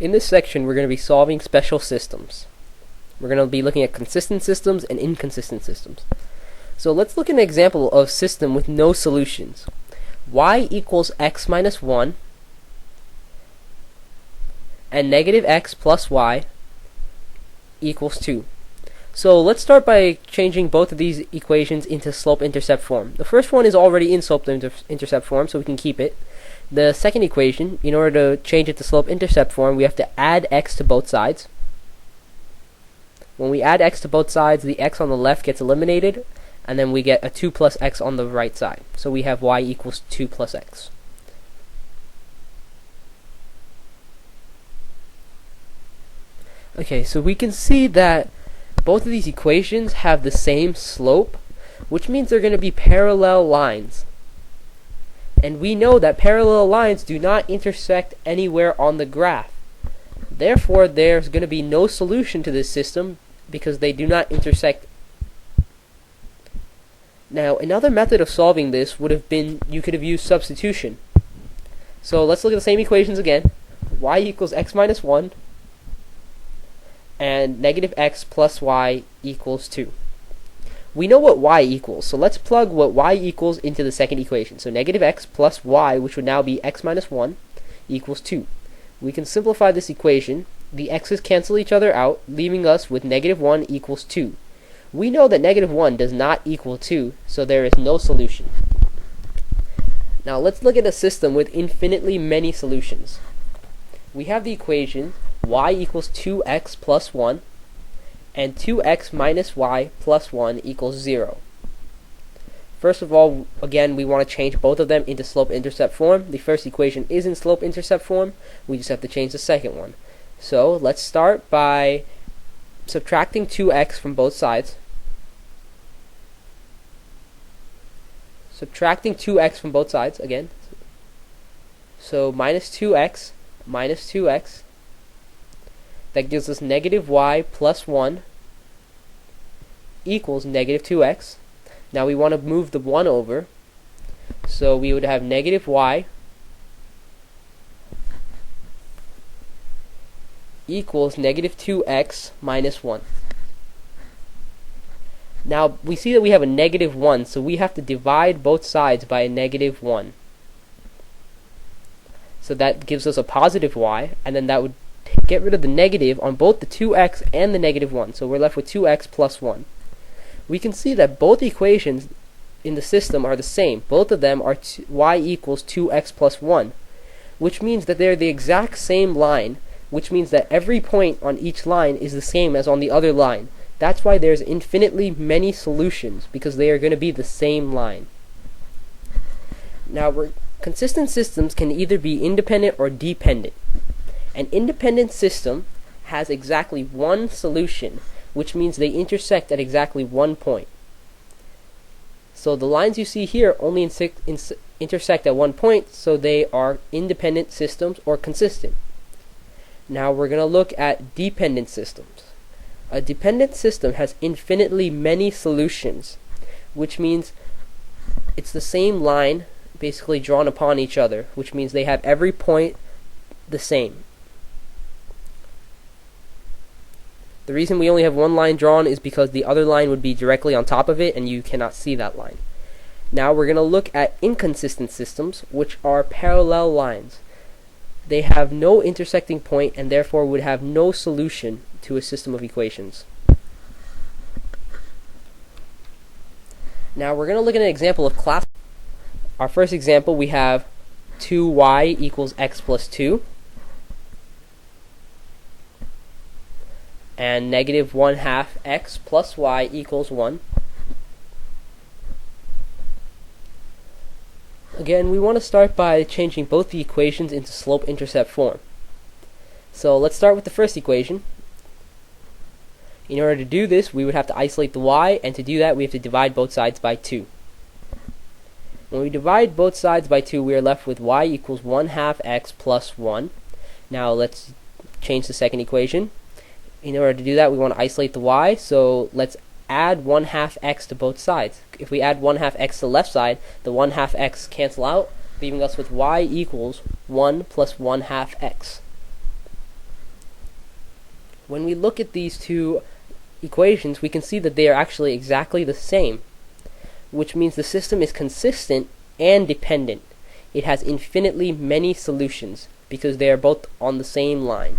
In this section, we're going to be solving special systems. We're going to be looking at consistent systems and inconsistent systems. So let's look at an example of system with no solutions. Y equals x minus 1 and negative x plus y equals 2. So let's start by changing both of these equations into slope-intercept form. The first one is already in slope-intercept form, so we can keep it. The second equation, in order to change it to slope-intercept form, we have to add x to both sides. When we add x to both sides, the x on the left gets eliminated, and then we get a 2 plus x on the right side. So we have y equals 2 plus x. Okay, so we can see that both of these equations have the same slope, which means they're going to be parallel lines. And we know that parallel lines do not intersect anywhere on the graph. Therefore, there's going to be no solution to this system because they do not intersect. Now, another method of solving this would have been, you could have used substitution. So let's look at the same equations again. Y equals x minus 1 and negative x plus y equals 2. We know what y equals, so let's plug what y equals into the second equation. So negative x plus y, which would now be x minus 1, equals 2. We can simplify this equation. The x's cancel each other out, leaving us with negative 1 equals 2. We know that negative 1 does not equal 2, so there is no solution. Now let's look at a system with infinitely many solutions. We have the equation y equals 2x plus 1 and 2x minus y plus 1 equals 0. First of all, again, we want to change both of them into slope-intercept form. The first equation is in slope-intercept form. We just have to change the second one. So let's start by subtracting 2x from both sides. Subtracting 2x from both sides again. So minus 2x minus 2x. That gives us negative y plus 1 equals negative 2x. Now we want to move the 1 over. So we would have negative y equals negative 2x minus 1. Now we see that we have a negative 1, so we have to divide both sides by a negative 1. So that gives us a positive y, and then that would get rid of the negative on both the 2x and the negative 1. So we're left with 2x plus 1. We can see that both equations in the system are the same. Both of them are y equals 2x plus 1, which means that they're the exact same line, which means that every point on each line is the same as on the other line. That's why there's infinitely many solutions, because they are going to be the same line. Now, consistent systems can either be independent or dependent. An independent system has exactly one solution, which means they intersect at exactly one point. So the lines you see here only intersect at one point, so they are independent systems or consistent. Now we're going to look at dependent systems. A dependent system has infinitely many solutions, which means it's the same line basically drawn upon each other, which means they have every point the same. The reason we only have one line drawn is because the other line would be directly on top of it and you cannot see that line. Now we're going to look at inconsistent systems, which are parallel lines. They have no intersecting point and therefore would have no solution to a system of equations. Now we're going to look at an example of class. Our first example, we have 2y equals x plus 2 and negative 1/2 x plus y equals 1. Again, we want to start by changing both the equations into slope-intercept form. So let's start with the first equation. In order to do this, we would have to isolate the y, and to do that we have to divide both sides by 2. When we divide both sides by 2, we are left with y equals 1/2 x plus 1. Now let's change the second equation. In order to do that, we want to isolate the y, so let's add 1/2 x to both sides. If we add 1/2 x to the left side, the 1/2 x cancel out, leaving us with y equals 1 plus 1/2 x. when we look at these two equations, we can see that they are actually exactly the same, which means the system is consistent and dependent. It has infinitely many solutions because they are both on the same line.